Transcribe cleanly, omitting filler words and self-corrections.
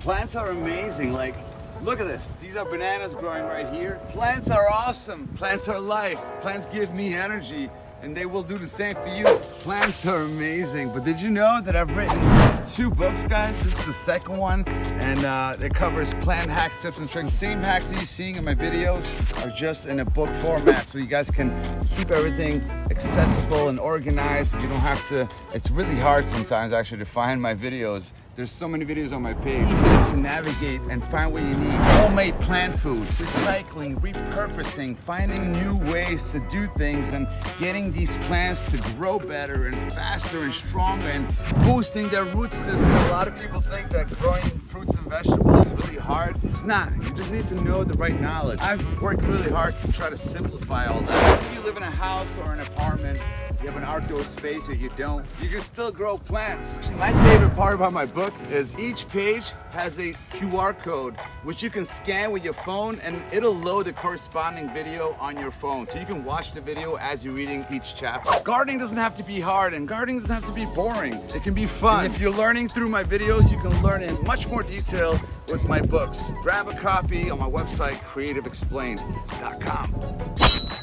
Plants are amazing. Like, look at this. These are bananas growing right here. Plants are awesome. Plants are life. Plants give me energy, and they will do the same for you. Plants are amazing. But did you know that I've written 2 books, guys? This is the second one, and it covers plant hacks, tips, and tricks. The same hacks that you're seeing in my videos are just in a book format, so you guys can keep everything accessible and organized. You don't have to, it's really hard sometimes actually to find my videos. There's so many videos on my page. Easy to navigate and find what you need. Homemade plant food, recycling, repurposing, finding new ways to do things, and getting these plants to grow better and faster and stronger, and boosting their root system. A lot of people think that growing fruits and vegetables is really hard. It's not. You just need to know the right knowledge. I've worked really hard to try to simplify all that. If you live in a house or an apartment, you have an outdoor space or you don't, you can still grow plants. My favorite part about my book is each page has a QR code which you can scan with your phone, and it'll load the corresponding video on your phone, so you can watch the video as you're reading each chapter. Gardening doesn't have to be hard, and gardening doesn't have to be boring. It can be fun. And if you're learning through my videos, you can learn in much more detail with my books. Grab a copy on my website, creativeexplained.com.